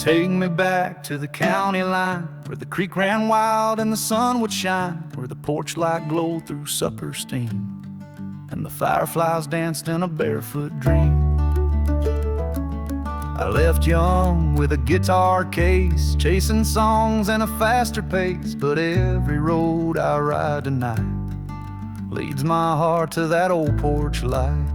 Take me back to the county line, where the creek ran wild and the sun would shine, where the porch light glowed through supper steam, and the fireflies danced in a barefoot dream. I left young with a guitar case, chasing songs and a faster pace, but every road I ride tonight leads my heart to that old porch light.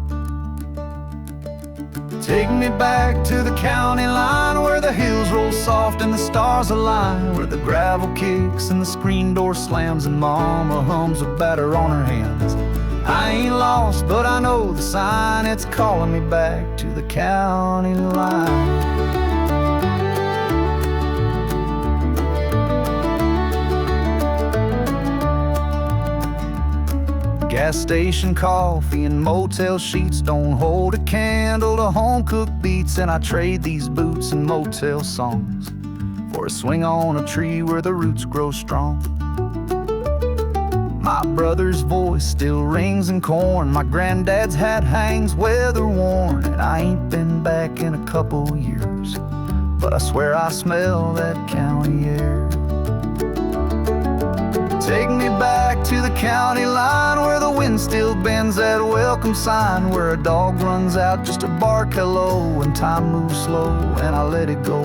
Take me back to the county line, where the hills roll soft and the stars align, where the gravel kicks and the screen door slams and mama hums a batter on her hands. I ain't lost, but I know the sign, it's calling me back to the county line. Gas station coffee and motel sheets don't hold a candle to home-cooked beats, and I trade these boots and motel songs for a swing on a tree where the roots grow strong. My brother's voice still rings in corn, my granddad's hat hangs weather-worn, and I ain't been back in a couple years, but I swear I smell that county air. Take me back to the county line, where the wind still bends that welcome sign, where a dog runs out just to bark hello, and time moves slow and I let it go.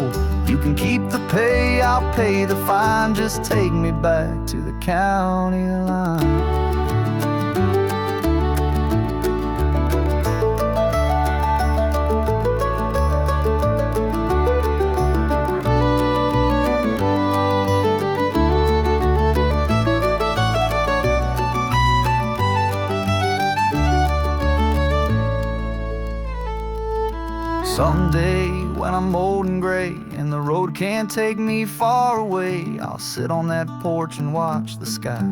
You can keep the pay, I'll pay the fine, just take me back to the county line. Someday, when I'm old and gray and the road can't take me far away, I'll sit on that porch and watch the sky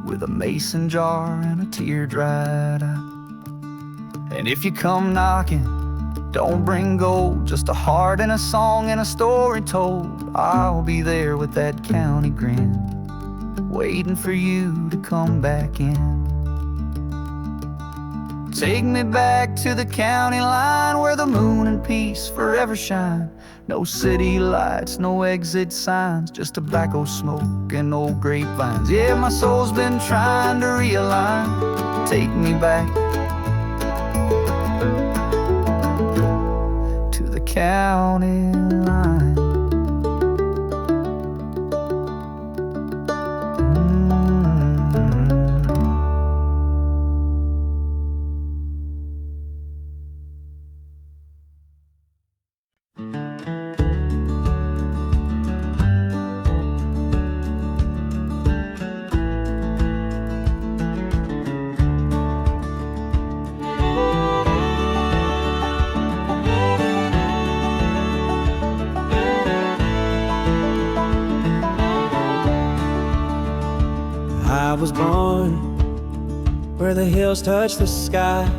with a mason jar and a tear-dried eye. And if you come knocking, don't bring gold, just a heart and a song and a story told. I'll be there with that county grin, waiting for you to come back in. Take me back to the county line, where the moon and peace forever shine. No city lights, no exit signs, just tobacco smoke and old grapevines. Yeah, my soul's been trying to realign. Take me back to the county line. I was born where the hills touch the sky,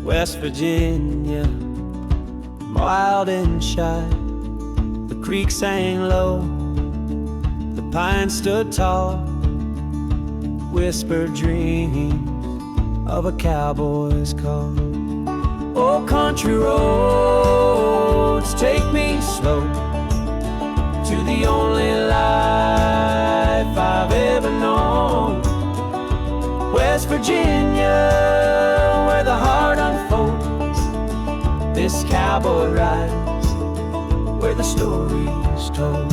West Virginia, wild and shy. The creek sang low, the pines stood tall, whispered dreams of a cowboy's call. Oh, country roads, take me slow to the only life I've ever known. West Virginia, where the heart unfolds. This cowboy rides where the story's told.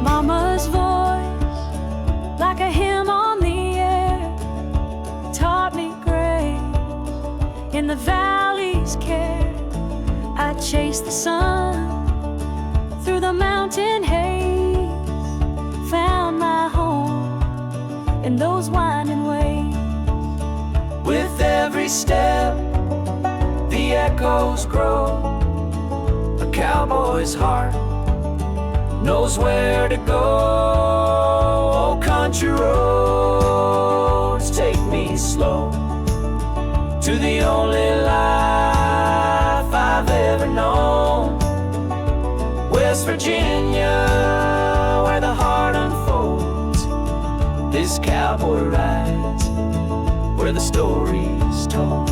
Mama's voice, like a hymn on the air, taught me grace in the valley's care. I chased the sun through the mountain haze, found my home in those winding ways. With every step, the echoes grow. A cowboy's heart knows where to go. Oh, country roads, take me slow to the only life I've ever known. West Virginia, where the heart unfolds. this cowboy rides where the story's told.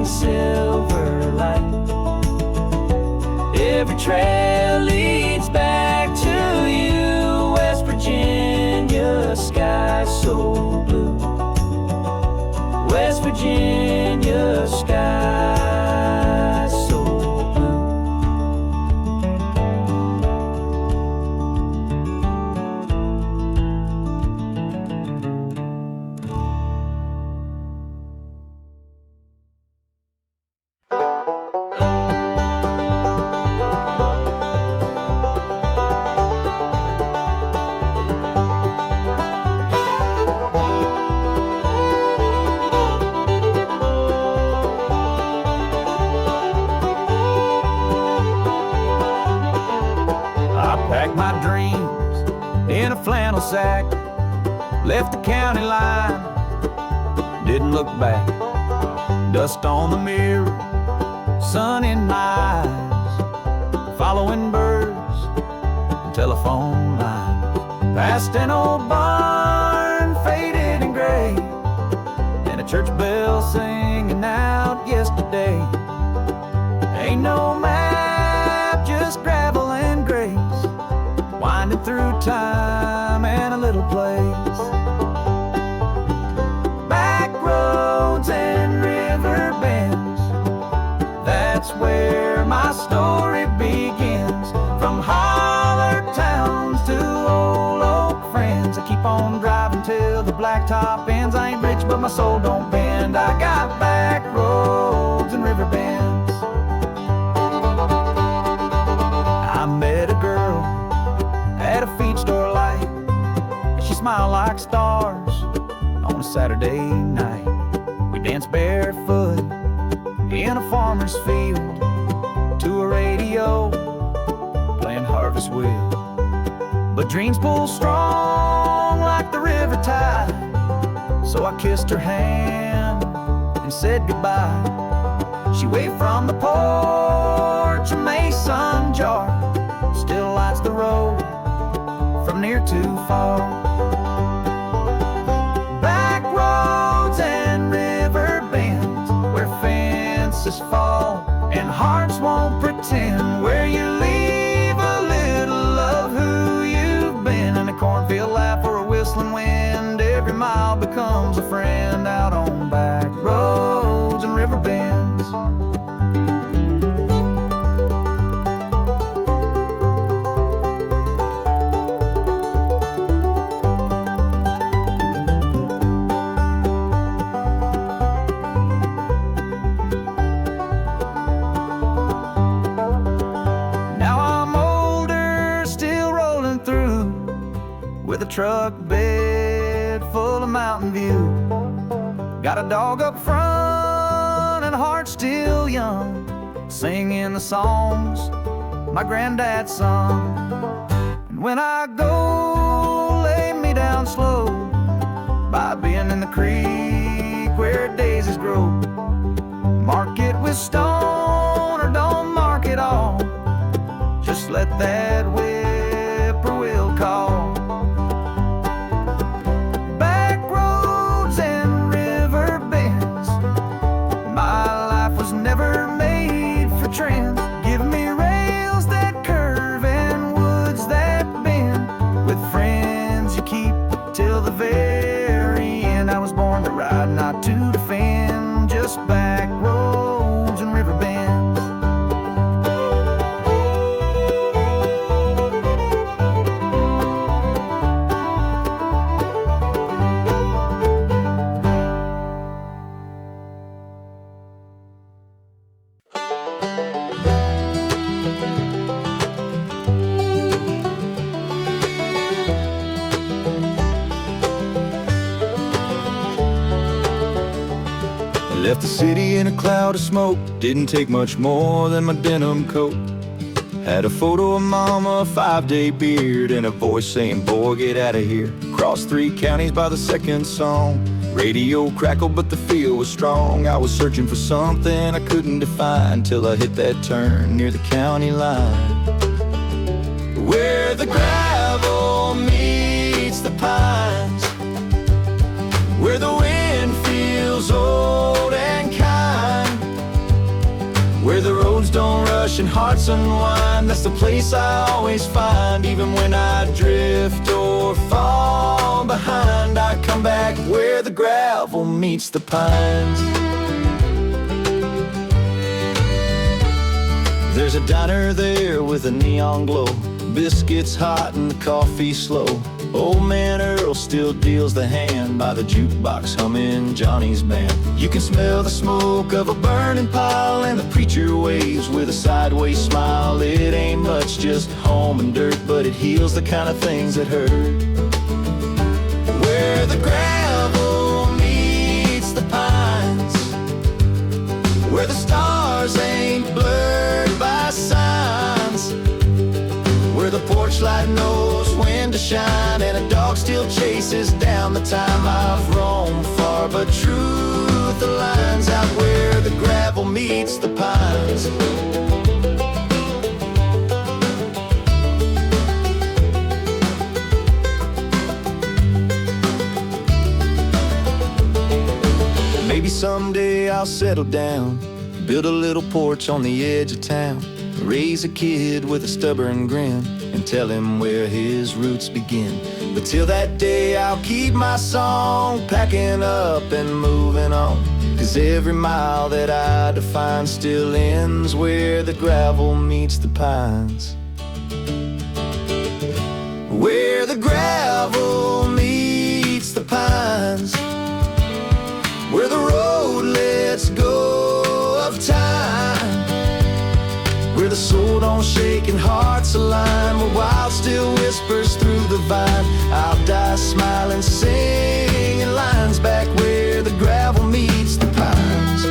Silver light. Every trail leads back to you, West Virginia sky so blue. West Virginia sky so blue. Packed my dreams in a flannel sack, left the county line, didn't look back. Dust on the mirror, sun in my eyes, following birds and telephone lines. Past an old barn, faded and gray, and a church bell singing out yesterday. Ain't no map, just gravel and grace, winding through time and a little place. Back roads and river bends, that's where my story begins. From holler towns to old oak friends, I keep on driving till the blacktop ends. I ain't rich but my soul don't bend. I got back roads and river bends. I met a girl at a feed store light. She smiled like stars on a Saturday night. We danced barefoot in a farmer's field to a radio playing Harvest Wheel. But dreams pull strong like the river tide, so I kissed her hand and said goodbye. She waved from the porch, a mason jar still lights the road from near to far. Back roads and river bends, where fences fall and hearts won't pretend, where you leave a little of who you've been. In a cornfield laugh or a whistling wind, every mile becomes a friend. Out on back roads and river bends. With a truck bed full of Mountain View, got a dog up front and a heart still young, singing the songs my granddad sung. And when I go, lay me down slow by being in the creek where daisies grow. Mark it with stone or don't mark it all, just let that whippoorwill call. Never made for trends. Give me rails that curve and woods that bend, with friends you keep till the very end. I was born to ride, not to defend, just back roads and river bends. Left the city in a cloud of smoke. Didn't take much more than my denim coat. Had a photo of mama, a 5-day beard, and a voice saying, boy, get out of here. Crossed 3 counties by the second song. Radio crackled, but the feel was strong. I was searching for something I couldn't define, till I hit that turn near the county line, where the gravel meets the pines, where the wind feels old and kind, where the roads don't rush and hearts unwind. That's the place I always find. Even when I drift or fall behind, I come back where the gravel meets the pines. There's a diner there with a neon glow, biscuits hot and the coffee slow. Old man Earl still deals the hand by the jukebox humming Johnny's band. You can smell the smoke of a burning pile, and the preacher waves with a sideways smile. It ain't much, just home and dirt, but it heals the kind of things that hurt. Where the gravel meets the pines, where the stars ain't blurred by signs, where the porch light knows when to shine, and a dog still chases down the time. I've roamed far, but truth aligns out where the gravel meets the pines. Maybe someday I'll settle down, build a little porch on the edge of town, raise a kid with a stubborn grin, and tell him where his roots begin. But till that day I'll keep my song, packing up and moving on, 'cause every mile that I define still ends where the gravel meets the pines. Where the gravel meets the pines, where the road lets go of time, where the soul don't shake and hearts align, where wild still whispers through the vine. I'll die smiling, singing lines back where the gravel meets the pines.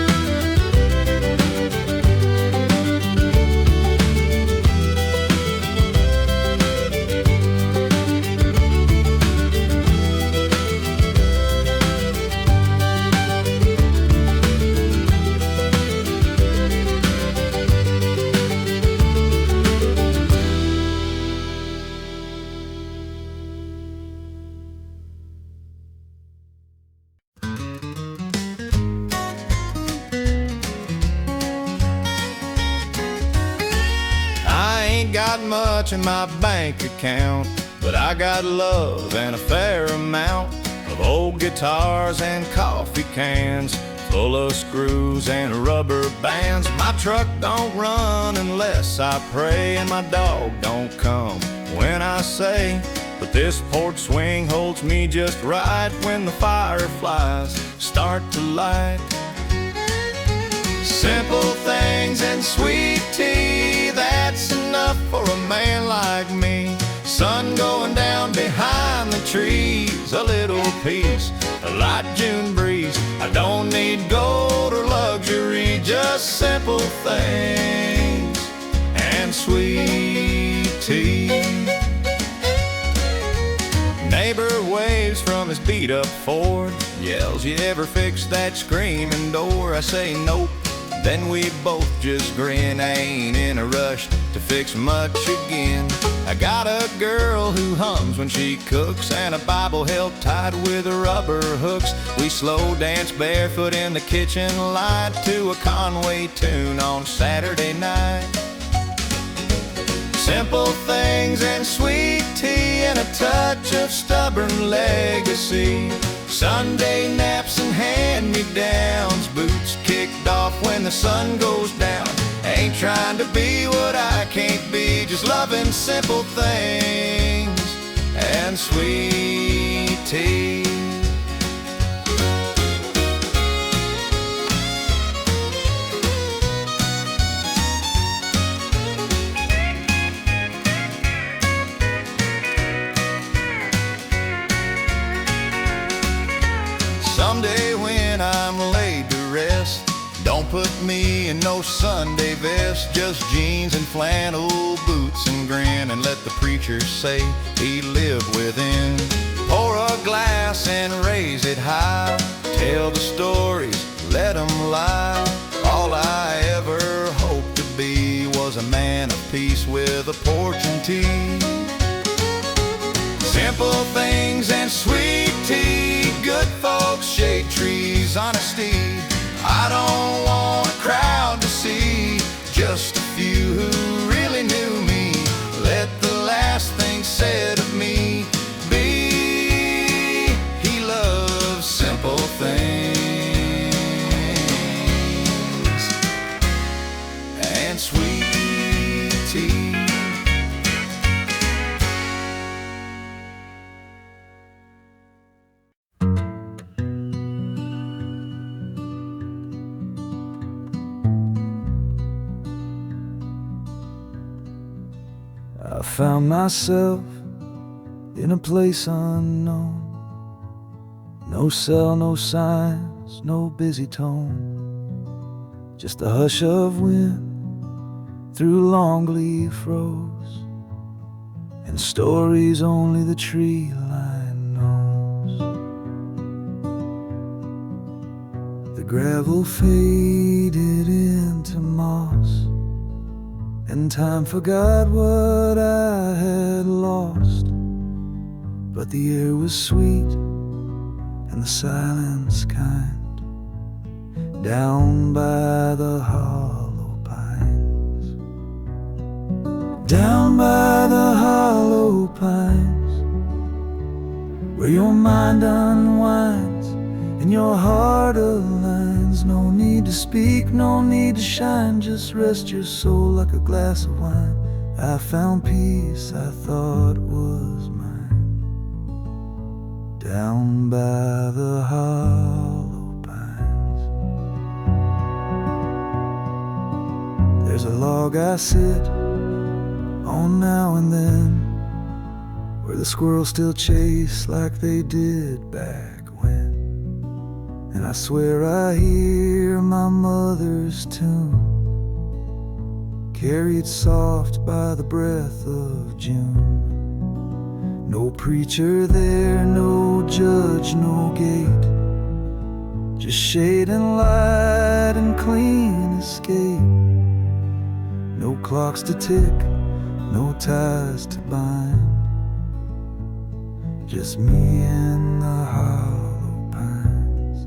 Got much in my bank account, but I got love and a fair amount of old guitars and coffee cans full of screws and rubber bands. My truck don't run unless I pray, and my dog don't come when I say, but this porch swing holds me just right when the fireflies start to light. Simple things and sweet tea, that's enough for a man like me. Sun going down behind the trees, a little peace, a light June breeze. I don't need gold or luxury, just simple things and sweet tea. Neighbor waves from his beat-up Ford, yells, you ever fix that screaming door? I say nope. Then we both just grin. I ain't in a rush to fix much again. I got a girl who hums when she cooks, and a Bible held tight with rubber hooks. We slow dance barefoot in the kitchen light to a Conway tune on Saturday night. Simple things and sweet tea and a touch of stubborn legacy. Sunday naps and hand-me-downs, boots kicked off when the sun goes down. Ain't trying to be what I can't be, just loving simple things and sweet tea. Someday when I'm laid to rest, put me in no Sunday vest, just jeans and flannel boots and grin, and let the preacher say he lived within. Pour a glass and raise it high, tell the stories, let them lie. All I ever hoped to be was a man of peace with a porch and tea. Simple things and sweet tea, good folks, shade trees, honesty. I don't want a crowd to see, just a few who really knew me. Let the last thing said of me be, he loves simple things and sweet tea. I found myself in a place unknown. No cell, no signs, no busy tone. Just a hush of wind through long leaf rows, and stories only the tree line knows. The gravel faded into moss, and time forgot what I had lost. But the air was sweet and the silence kind, down by the hollow pines. Down by the hollow pines, where your mind unwinds and your heart aligns. No need to speak, no need to shine, just rest your soul like a glass of wine. I found peace I thought was mine, down by the hollow pines. There's a log I sit on now and then, where the squirrels still chase like they did back when. And I swear I hear my mother's tune, carried soft by the breath of June. No preacher there, no judge, no gate, just shade and light and clean escape. No clocks to tick, no ties to bind, just me and the hollow pines.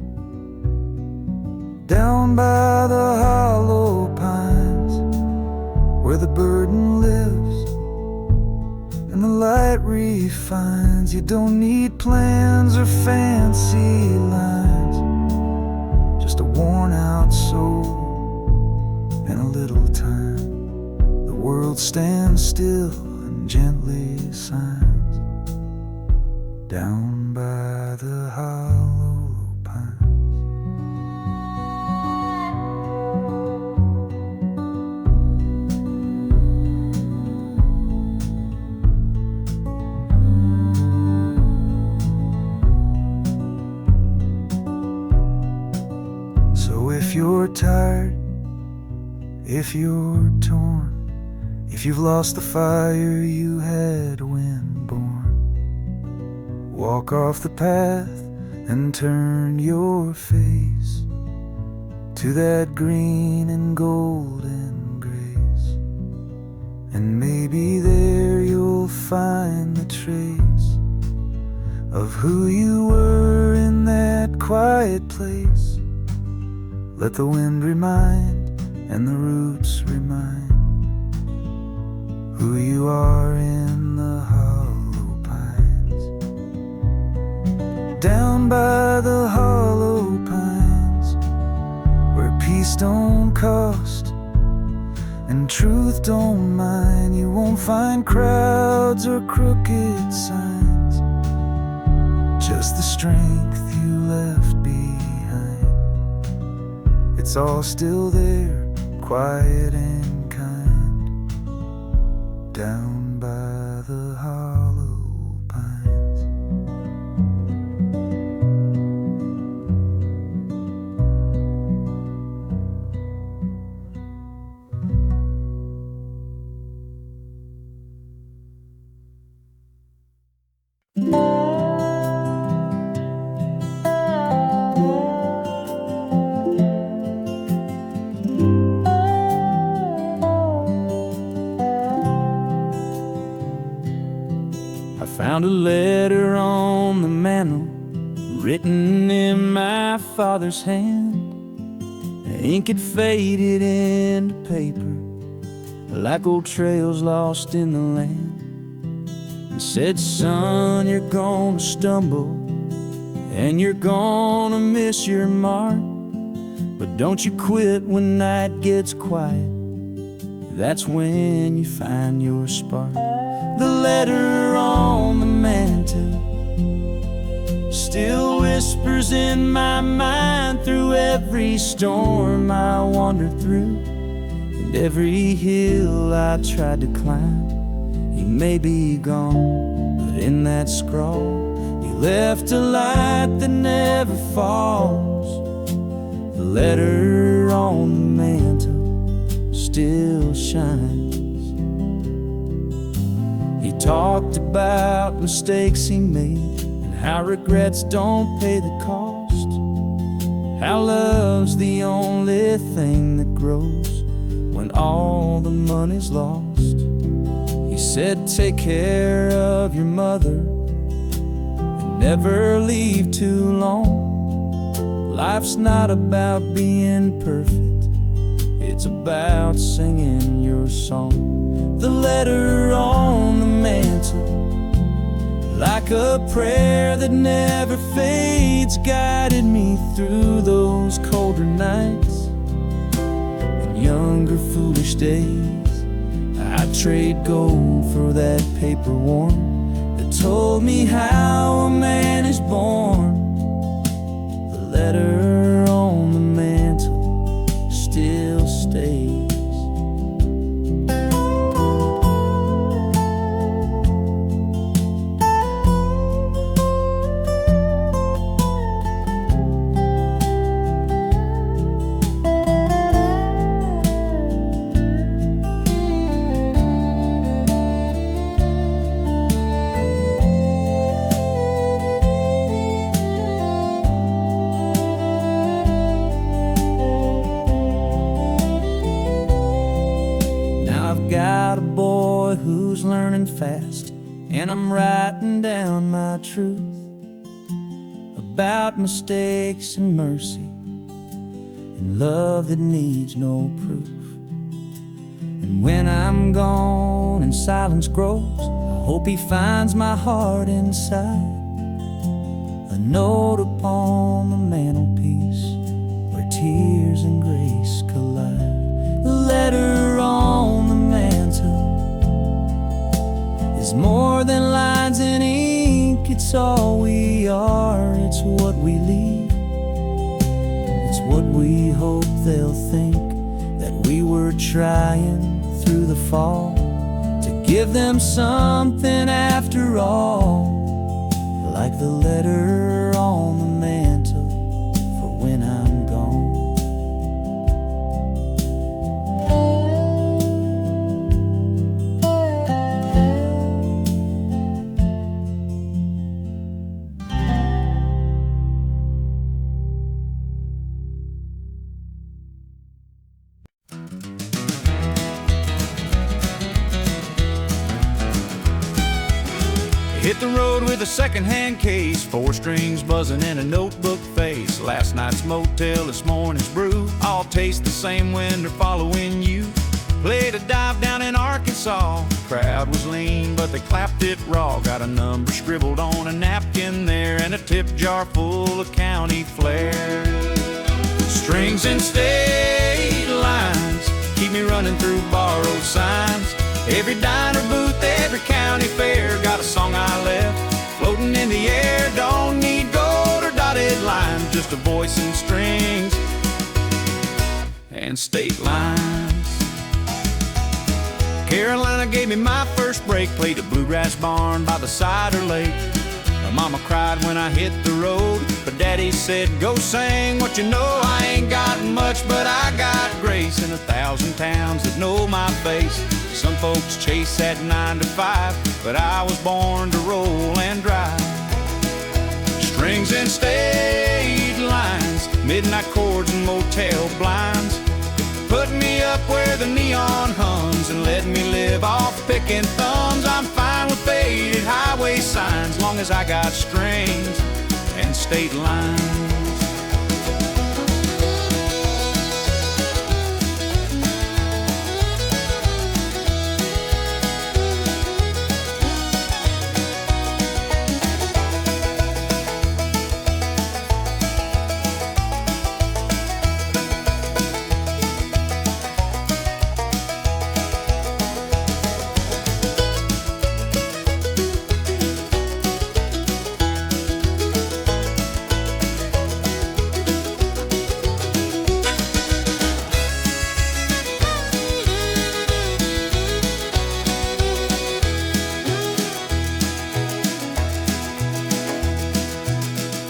Down by the hollow pines, where the burden lives and the light refines. You don't need plans or fancy lines, just a worn out soul and a little time. The world stands still and gently signs, down by the hollow pines. So if you're tired, if you're torn, if you've lost the fire you had when born, walk off the path and turn your face to that green and golden grace, and maybe there you'll find the trace of who you were in that quiet place. Let the wind remind and the roots remind who you are in the hollow pines. Down by the hollow pines, where peace don't cost and truth don't mind. You won't find crowds or crooked signs, just the strength you left behind. It's all still there, quiet and kind, down by the hollow pines. Found a letter on the mantel, written in my father's hand. The ink had faded into paper, like old trails lost in the land. It said, son, you're gonna stumble, and you're gonna miss your mark, but don't you quit when night gets quiet. That's when you find your spark. The letter on the mantel still whispers in my mind through every storm I wandered through, and every hill I tried to climb. He may be gone, but in that scrawl he left a light that never falls. The letter on the mantel still shines. He talked about mistakes he made, and how regrets don't pay the cost, how love's the only thing that grows when all the money's lost. He said, take care of your mother and never leave too long. Life's not about being perfect, it's about singing your song. The letter on the mantel, like a prayer that never fades, guided me through those colder nights and younger foolish days. I'd trade gold for that paper worn that told me how a man is born. The letter on the mantel still stays. Got a boy who's learning fast, and I'm writing down my truth about mistakes and mercy and love that needs no proof. And when I'm gone and silence grows, I hope he finds my heart inside, a note upon the mantelpiece where tears and grace collide. The letter on the mantel is more than lines and ink. It's all we are, it's what we leave, it's what we hope they'll think, that we were trying through the fall to give them something after all, like the letter on the mantel for when I'm gone. Hit the road with a second-hand case, 4 strings buzzing and a notebook face. Last night's motel, this morning's brew, all taste the same when they're following you. Played a dive down in Arkansas, crowd was lean but they clapped it raw. Got a number scribbled on a napkin there and a tip jar full of county flair. Strings and state lines keep me running through borrowed signs. Every diner booth, every county fair, got a song I left floating in the air. Don't need gold or dotted lines, just a voice and strings and state lines. Carolina gave me my first break, played a bluegrass barn by the cider lake. My mama cried when I hit the road, but daddy said, go sing what you know. I ain't got much, but I got grace in 1,000 towns that know my face. Some folks chase that 9 to 5, but I was born to roll and drive. Strings and state lines, midnight chords and motel blinds, put me up where the neon hums and let me live off picking thumbs. I'm fine with faded highway as I got strings and state lines.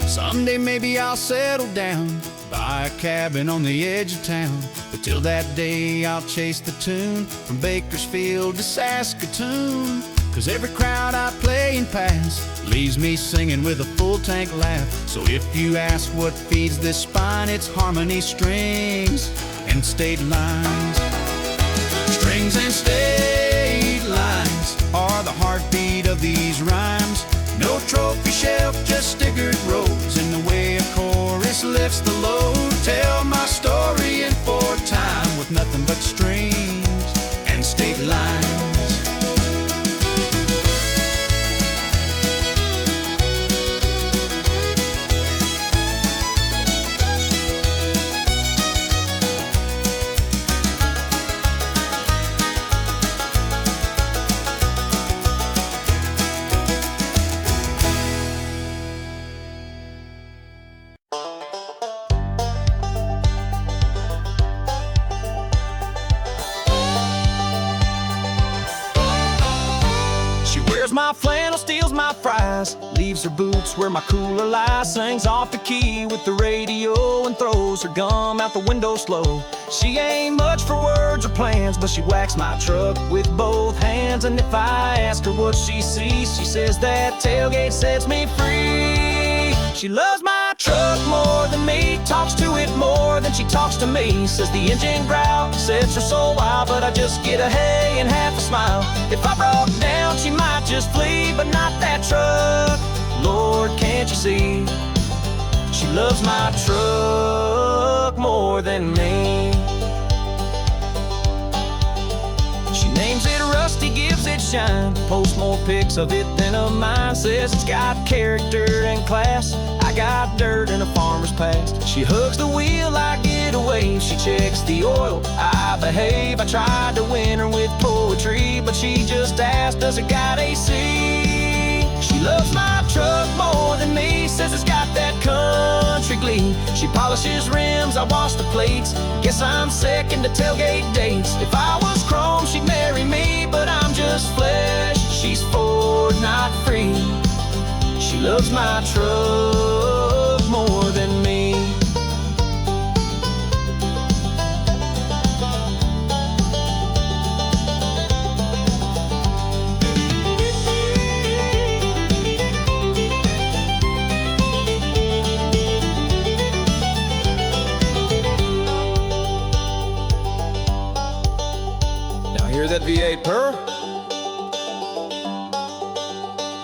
Someday maybe I'll settle down, buy a cabin on the edge of town. But till that day I'll chase the tune from Bakersfield to Saskatoon. 'Cause every crowd I play and pass leaves me singing with a full tank laugh. So if you ask what feeds this spine, it's harmony, strings, and state lines. Strings and state lines are the heartbeat of these rhymes. No trophy shelf, just stickered rows, and the way a chorus lifts the load. Tell my story in 4-time with nothing but strings and state lines. My flannel steals my fries, leaves her boots where my cooler lies, sings off the key with the radio and throws her gum out the window slow. She ain't much for words or plans, but she whacks my truck with both hands. And if I ask her what she sees, she says that tailgate sets me free. She loves my truck more than me, talks to it more than she talks to me. Says the engine growl sets her soul wild, but I just get a hey and half a smile. If I broke down, she might just flee, but not that truck. Lord, can't you see? She loves my truck more than me. She names it Rusty, gives it shine, posts more pics of it than of mine. Says it's got character and class, I got dirt in a farmer's past. She hugs the wheel, I get a wave. She checks the oil, I behave. I tried to win her with poetry, but she just asked, does it got AC? She loves my truck more than me, says it's got that country glee. She polishes rims, I wash the plates, guess I'm second to tailgate dates. If I was chrome, she'd marry me, but I'm just flesh. She's Ford, not free. She loves my truck more than me. Now hear that V8 purr?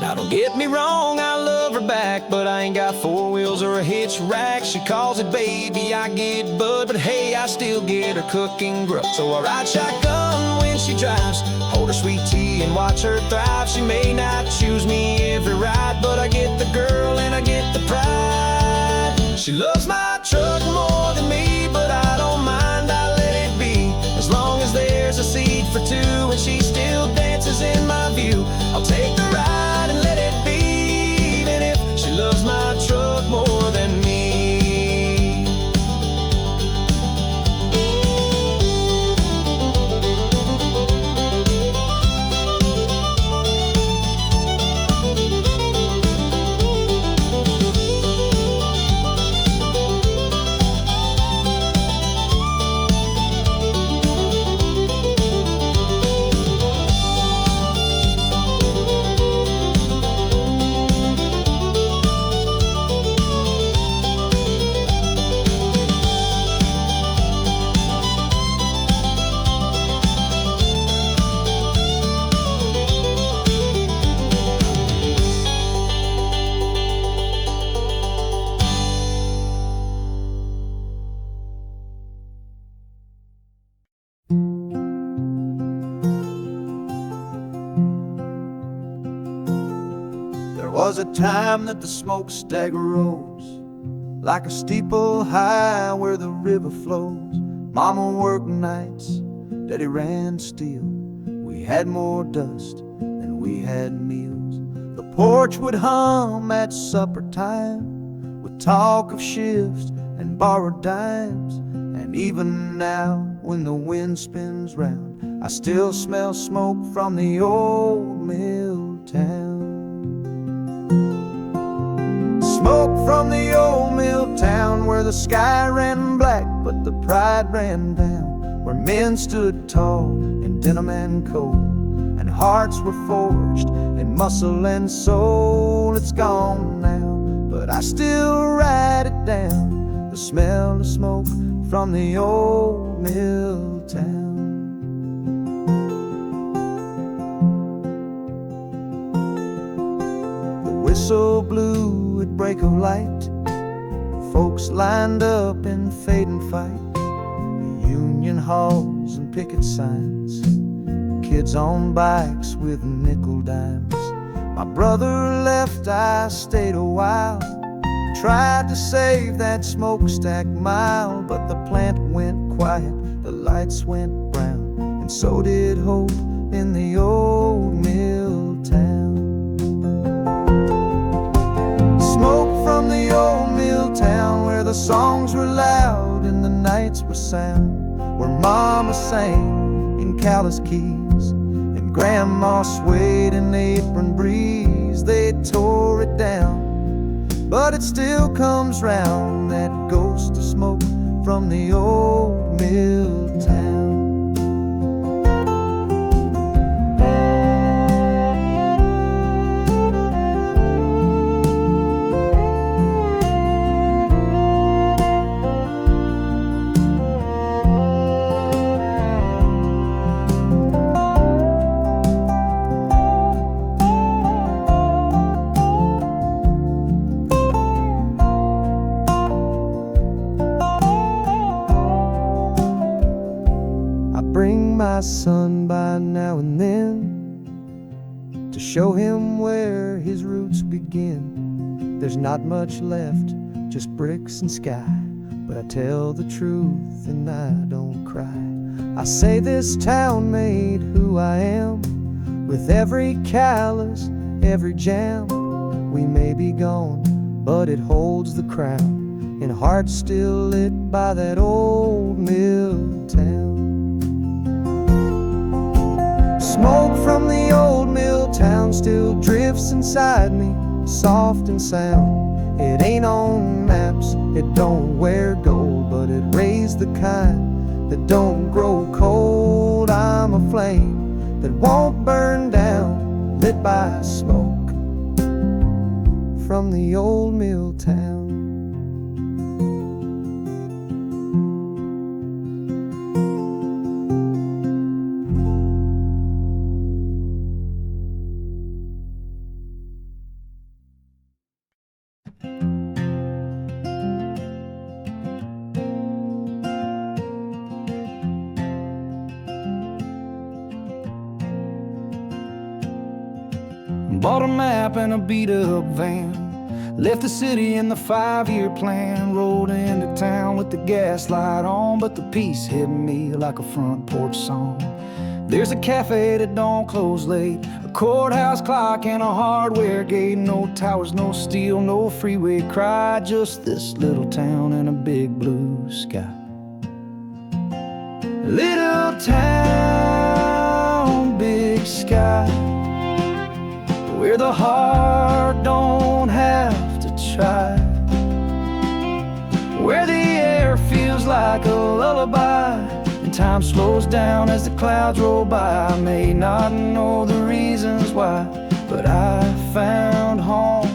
Now don't get me wrong, I love her back, but I ain't got 4 wheels or a hitch rack. She calls it baby, I get bud, but hey, I still get her cooking grub. So I ride shotgun when she drives, hold her sweet tea and watch her thrive. She may not choose me every ride, but I get the girl and I get the pride. She loves my truck more than me, but I don't mind, I let it be. As long as there's a seat for 2 and she still dances in my view, I'll take the ride and let it be, even if she loves my truck more than me. was a time that the smokestack rose like a steeple high where the river flows. Mama worked nights, Daddy ran steel. We had more dust than we had meals. The porch would hum at supper time with talk of shifts and borrowed dimes. And even now, when the wind spins round, I still smell smoke from the old mill town. Smoke from the old mill town, where the sky ran black but the pride ran down, where men stood tall in denim and coal, and hearts were forged in muscle and soul. It's gone now, but I still write it down, the smell of smoke from the old mill town. The whistle blew at break of light, folks lined up in fading fight, the union halls and picket signs, kids on bikes with nickel dimes. My brother left, I stayed a while, tried to save that smokestack mile, but the plant went quiet, the lights went brown, and so did hope in the old mill town. Smoke from the old mill town, where the songs were loud and the nights were sound, where Mama sang in callous keys and Grandma swayed in the apron breeze. They tore it down, but it still comes round, that ghost of smoke from the old mill town. My son by now and then, to show him where his roots begin. There's not much left, just bricks and sky, but I tell the truth and I don't cry. I say this town made who I am, with every callous, every jam. We may be gone, but it holds the crown, in hearts still lit by that old mill town. Smoke from the old mill town still drifts inside me, soft and sound. It ain't on maps, it don't wear gold, but it raised the kind that don't grow cold. I'm a flame that won't burn down, lit by smoke from the old mill town. Bought a map and a beat-up van, left the city in the 5-year plan, rolled into town with the gas light on, but the peace hit me like a front porch song. There's a cafe that don't close late, a courthouse clock and a hardware gate, no towers, no steel, no freeway cry, just this little town and a big blue sky. Little town, big sky, where the heart don't have to try, where the air feels like a lullaby and time slows down as the clouds roll by. I may not know the reasons why, but I found home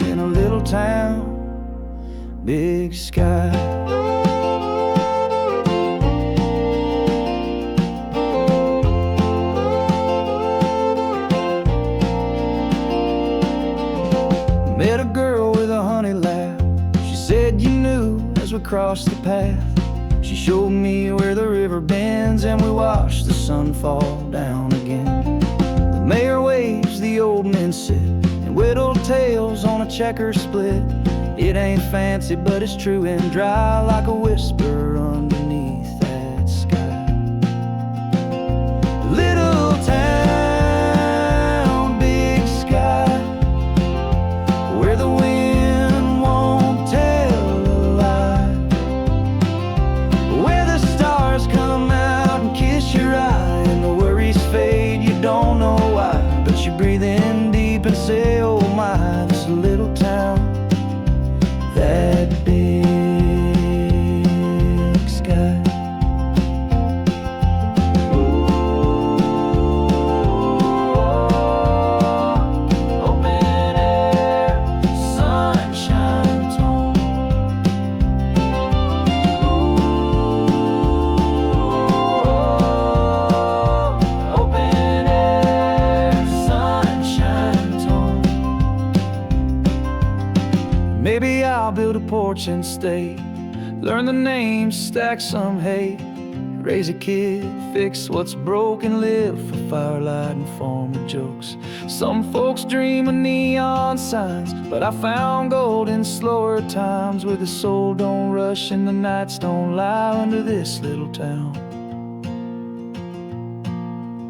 in a little town, big sky. Met a girl with a honey laugh, she said you knew as we crossed the path. She showed me where the river bends and we watched the sun fall down again. The mayor waves, the old men sit, and Whittled tails on a checker split. It ain't fancy, but it's true and dry, like a whisper underneath that sky. Little town, big sky, where the wind won't tell a lie, where the stars come out and kiss your eye, and the worries fade, you don't know why, but you breathe in deep and say, oh my, this little town, that big sky. Open air, sunshine tone. Open air, sunshine tone. Maybe I'll build a porch and stay, learn the names, stack some hay, raise a kid, fix what's broken, live for firelight and farmer jokes. Some folks dream of neon signs, but I found gold in slower times, where the soul don't rush and the nights don't lie, under this little town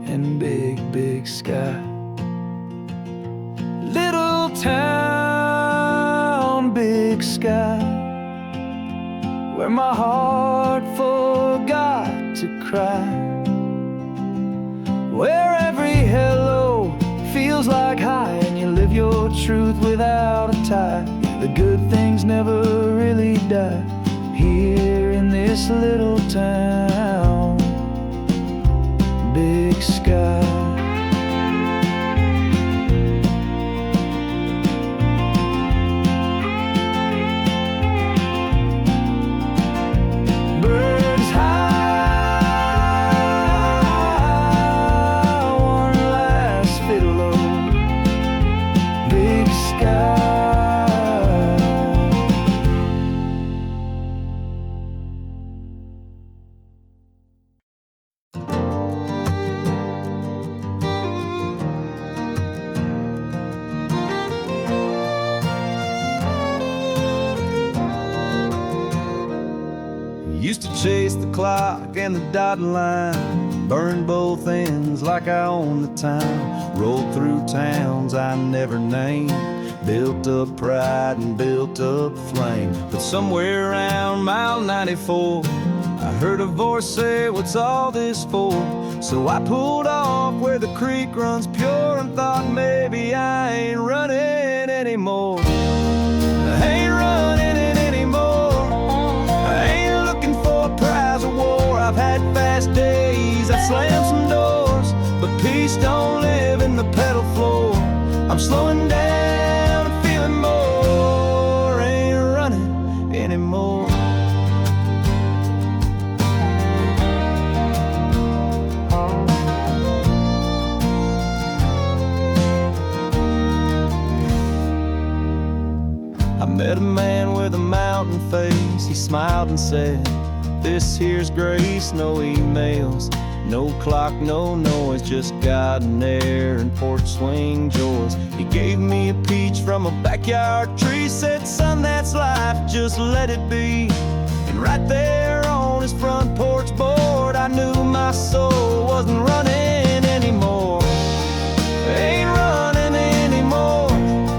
and big, big sky. Little town, big sky, where my heart forgot to cry, where every hello feels like hi, and you live your truth without a tie. The good things never really die here in this little town, big sky. Birds high, one last fiddle low, big sky. Used to chase the clock and the dotted line, burned both ends like I owned the town. Rolled through towns I never named, built up pride and built up flame. But somewhere around mile 94, I heard a voice say, what's all this for? So I pulled off where the creek runs pure and thought maybe I ain't running anymore. I ain't running it anymore. I ain't looking for a prize or war. I've had fast days, I slammed some doors, but peace don't live in the pedal floor. I'm slowing down and feeling more. Ain't running anymore. I met a man with a mountain face. He smiled and said, this here's grace. No emails, no clock, no noise, just God and air and porch swing joys. He gave me a peach from a backyard tree, said, son, that's life, just let it be. And right there on his front porch board, I knew my soul wasn't running anymore. Ain't running anymore.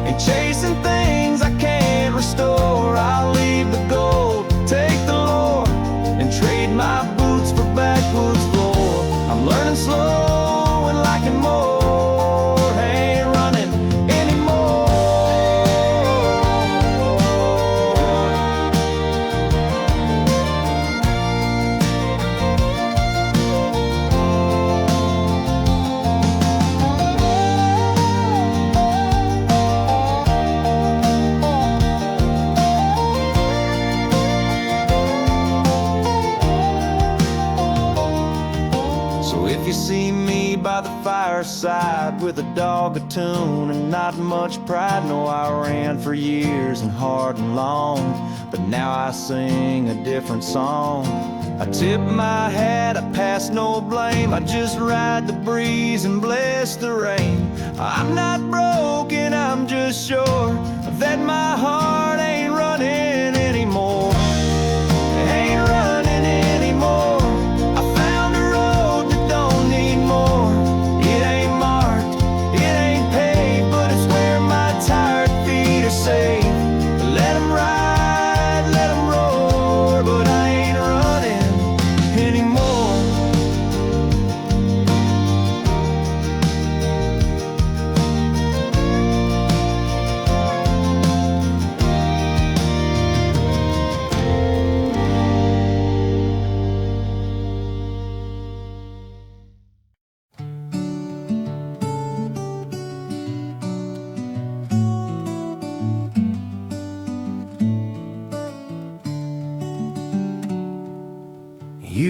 Ain't chasing things I can't restore. I'll leave the gold, take the Lord, and trade my boots for backwoods floor. I'm learning slow and liking more. Ain't running anymore. If you see me by the fireside with a dog, a tune, and not much pride, no, I ran for years and hard and long, but now I sing a different song. I tip my hat, I pass no blame, I just ride the breeze and bless the rain. I'm not broken, I'm just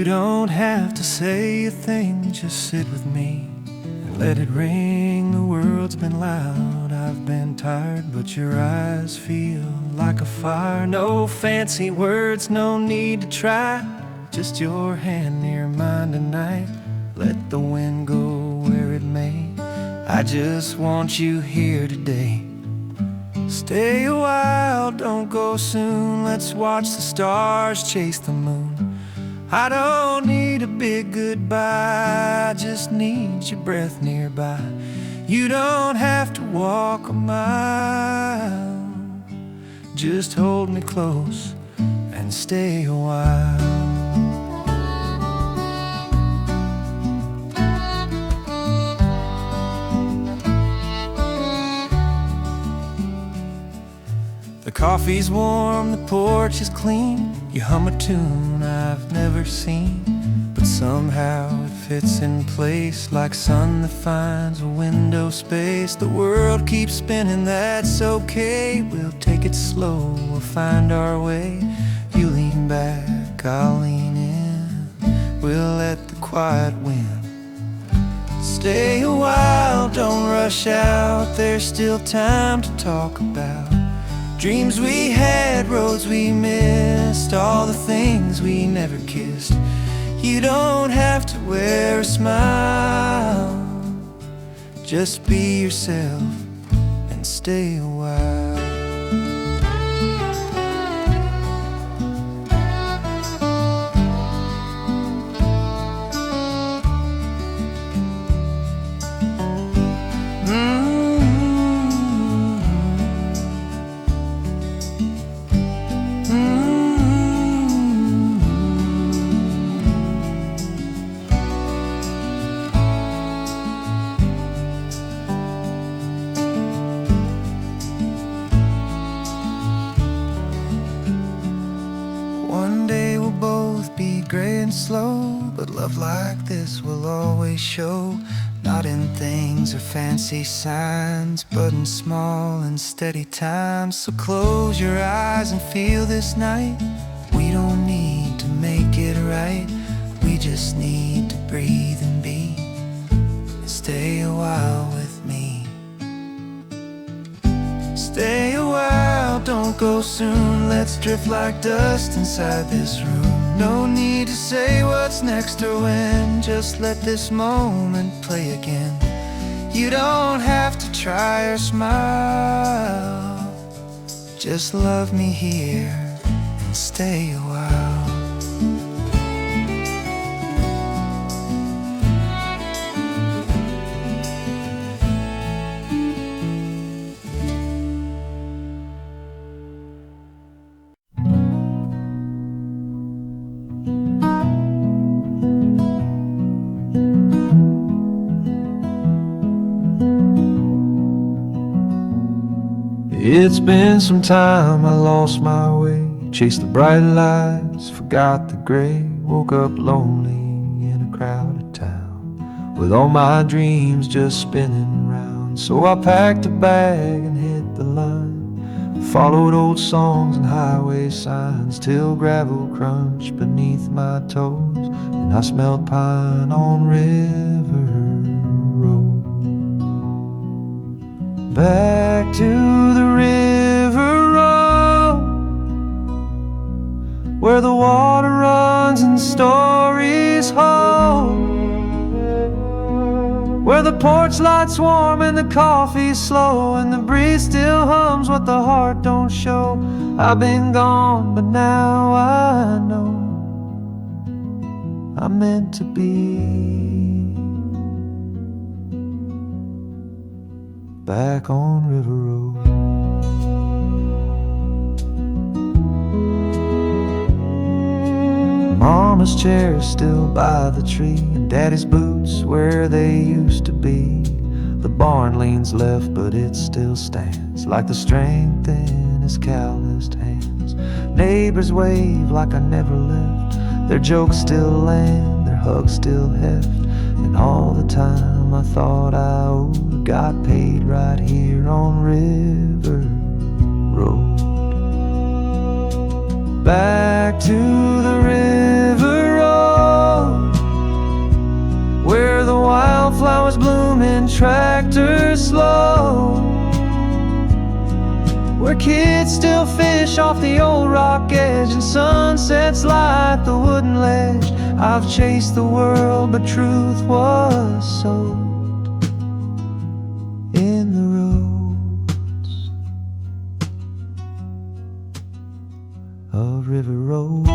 don't have to say a thing, just sit with me and let it ring. The world's been loud, I've been tired, but your eyes feel like a fire. No fancy words, no need to try, just your hand near mine tonight. Let the wind go where it may, I just want you here today. Stay a while, don't go soon, let's watch the stars chase the moon. I don't need a big goodbye, I just need your breath nearby. You don't have to walk a mile, just hold me close and stay a while. The coffee's warm, the porch is clean. You hum a tune I've never seen, but somehow it fits in place like sun that finds a window space. The world keeps spinning, that's okay. We'll take it slow, we'll find our way. You lean back, I'll lean in, we'll let the quiet win. Stay a while, don't rush out, there's still time to talk about dreams we had, roads we missed, all the things we never kissed. You don't have to wear a smile, just be yourself and stay a while. One day we'll both be gray and slow, but love like this will always show. Not in things or fancy signs, but in small and steady times. So close your eyes and feel this night. We don't need to make it right, we just need to breathe and be. Stay a while with me. Stay a while, don't go soon, let's drift like dust inside this room. No need to say what's next or when, just let this moment play again. You don't have to try or smile, just love me here and stay a while. It's been some time, I lost my way, chased the bright lights, forgot the gray. Woke up lonely in a crowded town, with all my dreams just spinning round. So I packed a bag and hit the line, followed old songs and highway signs, till gravel crunched beneath my toes and I smelled pine on River Road. Back to the river road, where the water runs and stories hold, where the porch lights warm and the coffee's slow, and the breeze still hums what the heart don't show. I've been gone, but now I know I'm meant to be back on River Road. Mama's chair is still by the tree, and Daddy's boots where they used to be. The barn leans left, but it still stands, like the strength in his calloused hands. Neighbors wave like I never left, their jokes still land, their hugs still heft. And all the time I thought I owed got paid right here on River Road. Back to the river road, tractors slow, where kids still fish off the old rock edge and sunsets light the wooden ledge. I've chased the world, but truth was sold in the roads of River Road.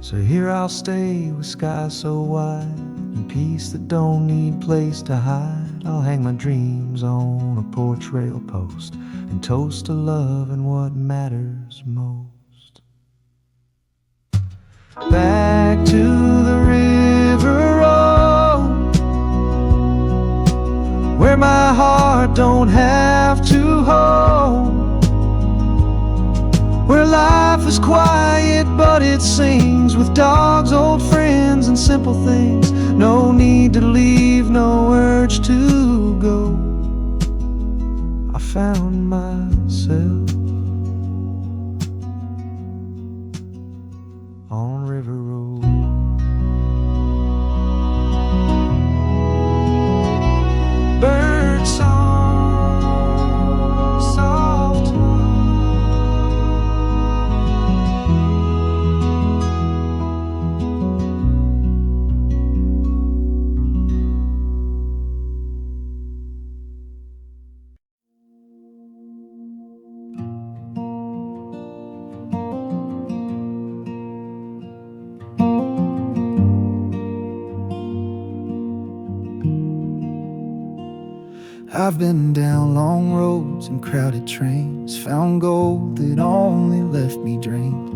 So here I'll stay with skies so wide and peace that don't need place to hide. I'll hang my dreams on a porch rail post and toast to love and what matters most. Back to the river road, where my heart don't have to hold, where life is quiet but it sings with dogs, old friends and simple things. No need to leave, no urge to go. I found myself on River Road. Bird song, soft I've been down long roads and crowded trains, found gold that only left me drained.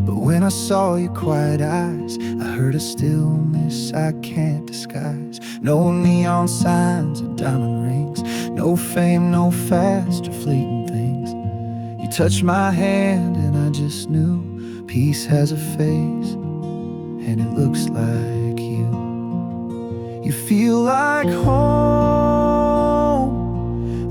But when I saw your quiet eyes, I heard a stillness I can't disguise. No neon signs or diamond rings, no fame, no fast or fleeting things. You touched my hand and I just knew peace has a face, and it looks like you. You feel like home,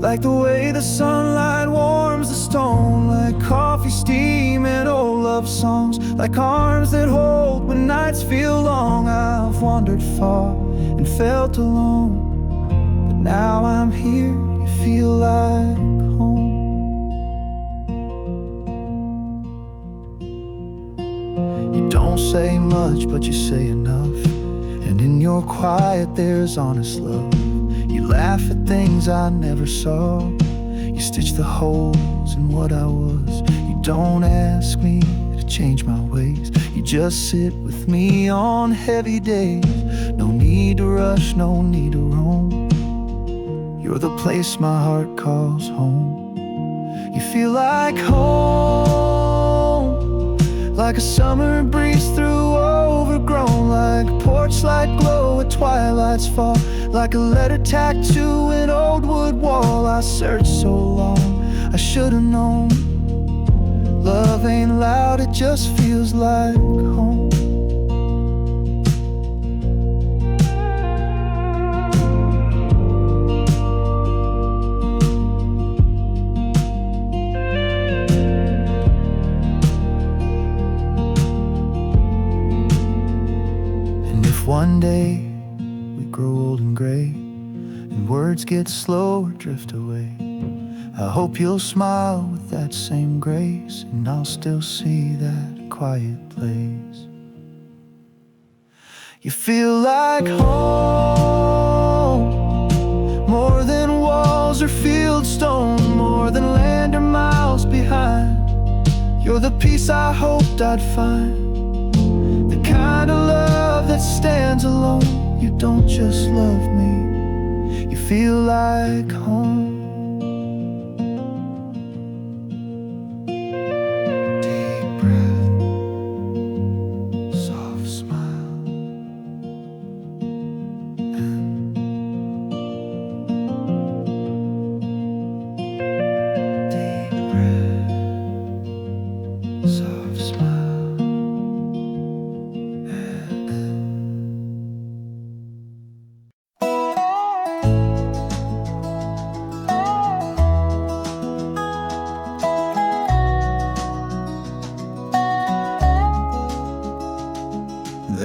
like the way the sunlight warms the stone, like coffee, steam, and old love songs, like arms that hold when nights feel long. I've wandered far and felt alone, but now I'm here, you feel like home. You don't say much, but you say enough, and in your quiet there's honest love. You laugh at things I never saw, you stitch the holes in what I was. You don't ask me to change my ways, you just sit with me on heavy days. No need to rush, no need to roam, you're the place my heart calls home. You feel like home, like a summer breeze through overgrown, like a porch light glow at twilight's fall, like a letter tacked to an old wood wall. I searched so long, I should've known. Love ain't loud, it just feels like home. And if one day we grow old and gray and words get slow or drift away, I hope you'll smile with that same grace, and I'll still see that quiet place. You feel like home, more than walls or field stone, more than land or miles behind. You're the peace I hoped I'd find, the kind of love that stands alone. You don't just love me, you feel like home. Deep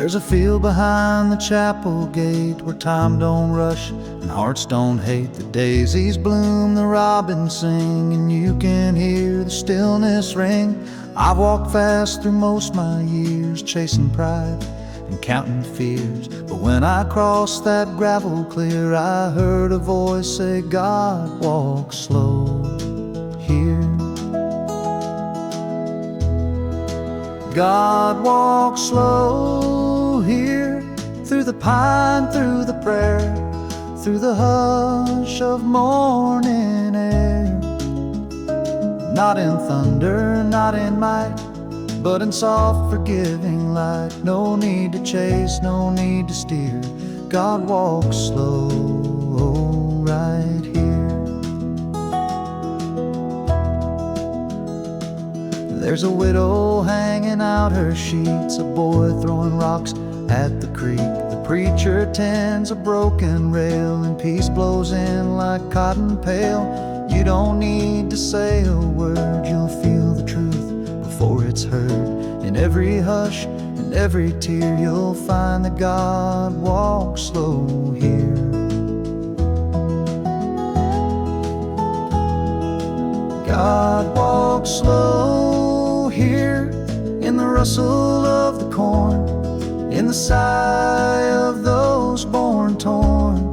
There's a field behind the chapel gate where time don't rush and hearts don't hate. The daisies bloom, the robins sing, and you can hear the stillness ring. I've walked fast through most my years, chasing pride and counting fears. But when I crossed that gravel clear, I heard a voice say, God walks slow here. God walks slow here, through the pine, through the prayer, through the hush of morning air. Not in thunder, not in might, but in soft forgiving light. No need to chase, no need to steer. God walks slow right here. There's a widow hanging out her sheets, a boy throwing rocks at the creek. The preacher tends a broken rail, and peace blows in like cotton pale. You don't need to say a word, you'll feel the truth before it's heard. In every hush and every tear, you'll find that God walks slow here. God walks slow here, in the rustle of the corn, in the sigh of those born torn.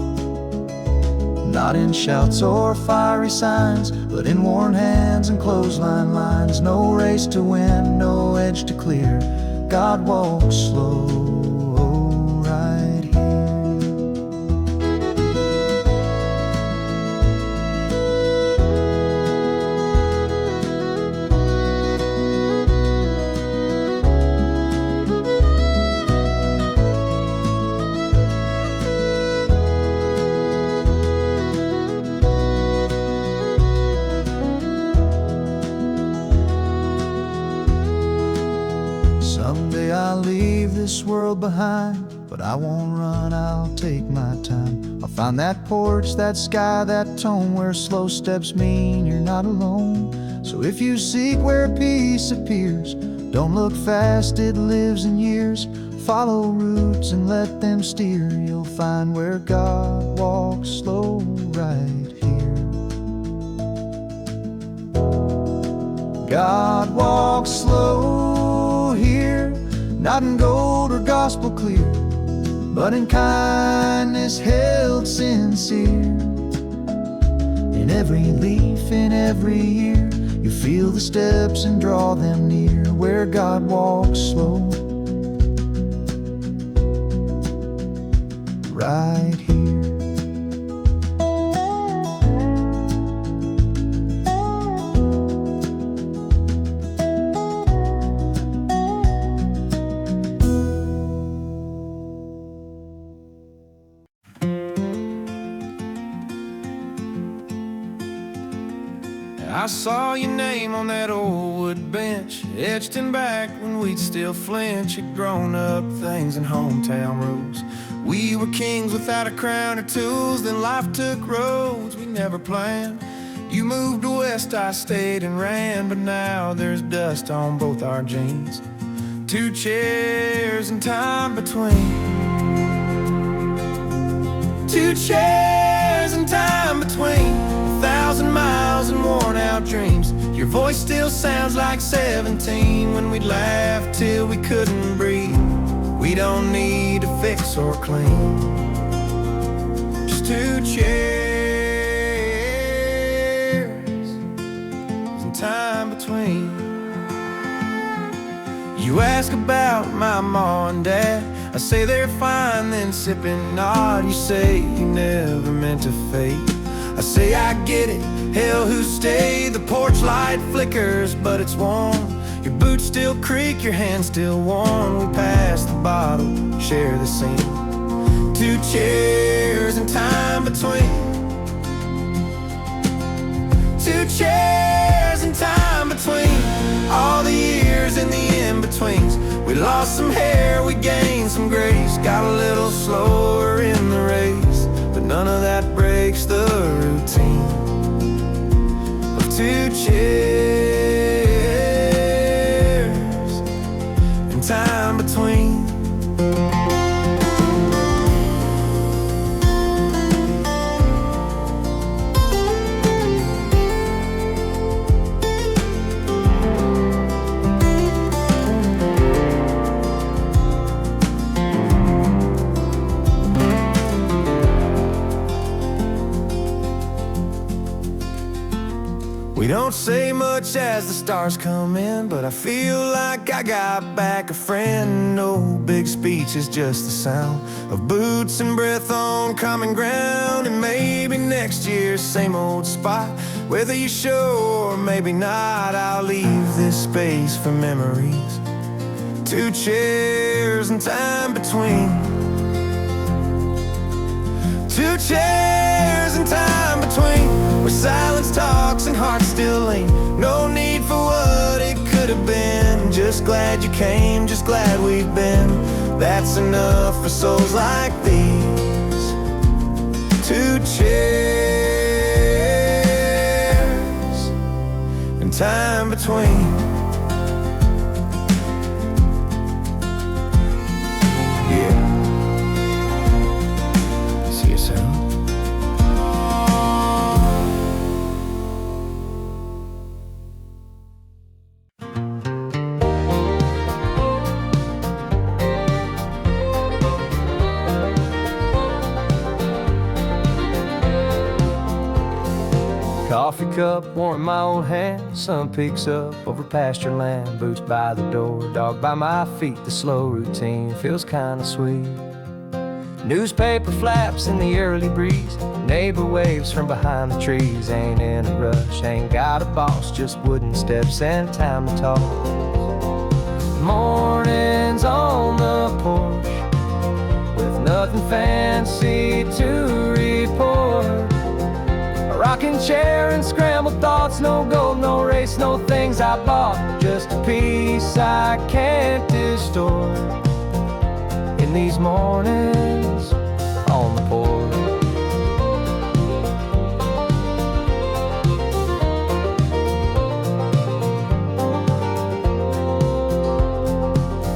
Not in shouts or fiery signs, but in worn hands and clothesline lines. No race to win, no edge to clear. God walks slow right here. Someday I'll leave this world behind, but I won't run, I'll take my time. I'll find that porch, that sky, that tone, where slow steps mean you're not alone. So if you seek where peace appears, don't look fast, it lives in years. Follow roots and let them steer. You'll find where God walks slow right here. God walks slow here, not in gold or gospel clear, but in kindness held sincere. In every leaf, in every year, you feel the steps and draw them near. Where God walks slow right here. I saw your name on that old wood bench, etched in back when we'd still flinch at grown-up things and hometown rules. We were kings without a crown or tools, then life took roads we never planned. You moved west, I stayed and ran, but now there's dust on both our jeans. 2 chairs and time between. 2 chairs and time between. 1,000 miles and worn out dreams. Your voice still sounds like 17 when we'd laugh till we couldn't breathe. We don't need to fix or clean, just 2 chairs and time between. You ask about my ma and dad, I say they're fine, then sip and nod. You say you never meant to fade, I say I get it, hell who stayed? The porch light flickers, but it's warm. Your boots still creak, your hands still warm. We pass the bottle, share the scene. 2 chairs and time between. 2 chairs and time between. All the years and the in-betweens. We lost some hair, we gained some grace. Got a little slower in the race, but none of that breaks the routine of 2 chairs and time between. as the stars come in, but I feel like I got back a friend. No big speech, is just the sound of boots and breath on common ground. And maybe next year, same old spot, whether you show or maybe not, I'll leave this space for memories. 2 chairs and time between. 2 chairs and time between, where silence talks and hearts still lean. No need for what it could have been. Just glad you came, just glad we've been. That's enough for souls like these. 2 chairs and time between. Coffee cup warm in my old hand, sun peeks up over pasture land. Boots by the door, dog by my feet. The slow routine feels kinda sweet. Newspaper flaps in the early breeze, neighbor waves from behind the trees. Ain't in a rush, ain't got a boss, just wooden steps and time to talk. Mornings on the porch, with nothing fancy to report. A rocking chair and scrambled thoughts, no gold, no race, no things I bought. Just a piece I can't distort. In these mornings on the porch,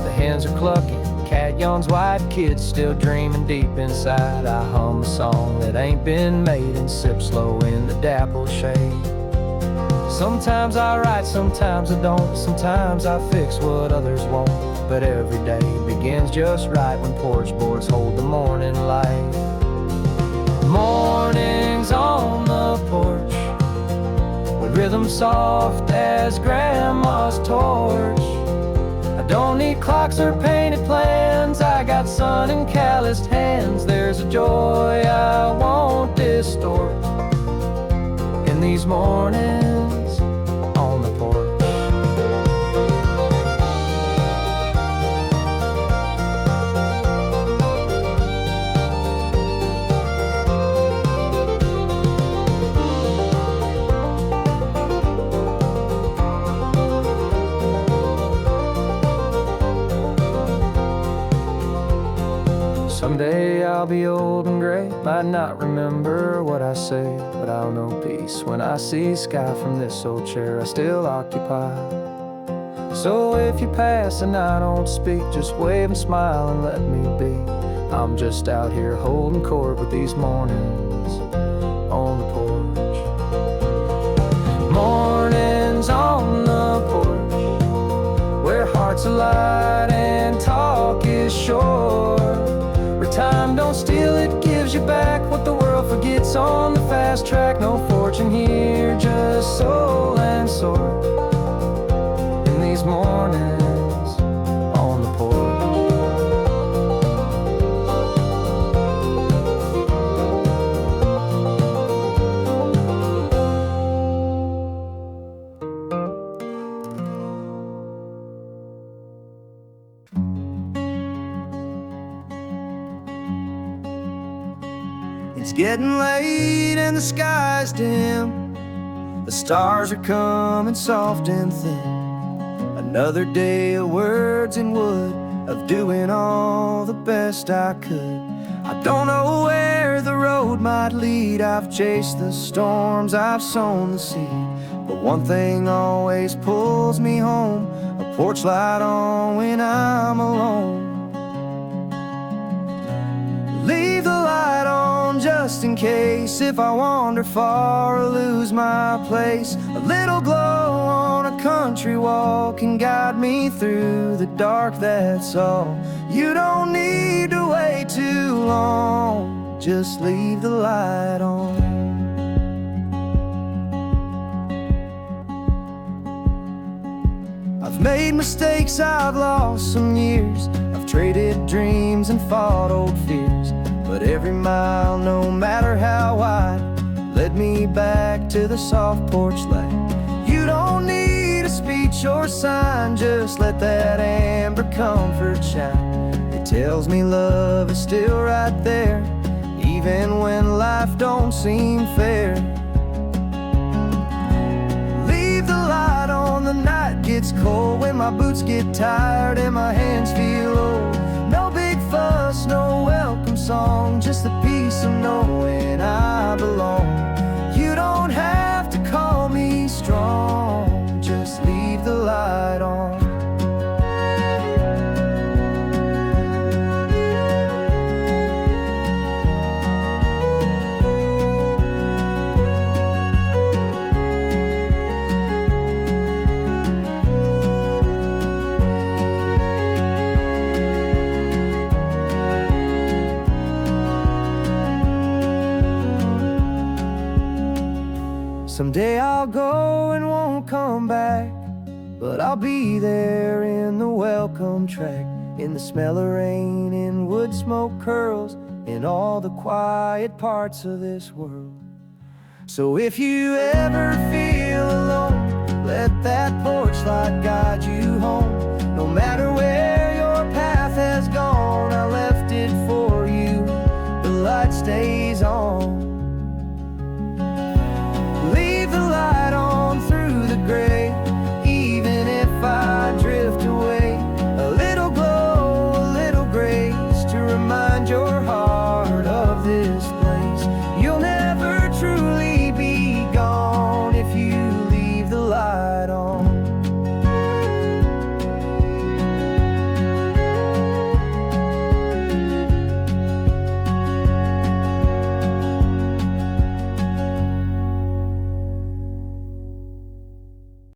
the hens are clucking, cat yawns wide, kids still dreaming deep inside. I hum a song that ain't been made and sip slow in the dapple shade. Sometimes I write, sometimes I don't. Sometimes I fix what others won't. But every day begins just right when porch boards hold the morning light. Mornings on the porch, with rhythm soft as grandma's torch. I don't need clocks or painted plans, I got sun and calloused hands. There's a joy I won't distort in these mornings on the porch. Someday I'll be old and gray, might not remember what I say, but I'll know peace when I see sky from this old chair I still occupy. So if you pass and I don't speak, just wave and smile and let me be. I'm just out here holding court with these mornings on the porch. Mornings on the porch, where hearts are light and talk is short. Time don't steal, it gives you back what the world forgets on the fast track. No fortune here, just soul and sword in these mornings on the porch. It's getting late and the sky's dim. The stars are coming soft and thin. Another day of words and wood, of doing all the best I could. I don't know where the road might lead. I've chased the storms, I've sown the seed, but one thing always pulls me home: a porch light on when I'm alone. Leave the light on just in case, if I wander far or lose my place. A little glow on a country wall can guide me through the dark, that's all. You don't need to wait too long, just leave the light on. I've made mistakes, I've lost some years, I've traded dreams and fought old fears, but every mile, no matter how wide, led me back to the soft porch light. You don't need a speech or sign, just let that amber comfort shine. It tells me love is still right there, even when life don't seem fair. Leave the light on, the night gets cold, when my boots get tired and my hands feel old. No big fuss, no welcome song, just the peace of knowing I belong. You don't have to call me strong, just leave the light on. Someday I'll go and won't come back, but I'll be there in the welcome track, in the smell of rain, in wood smoke curls, in all the quiet parts of this world. So if you ever feel alone, let that voice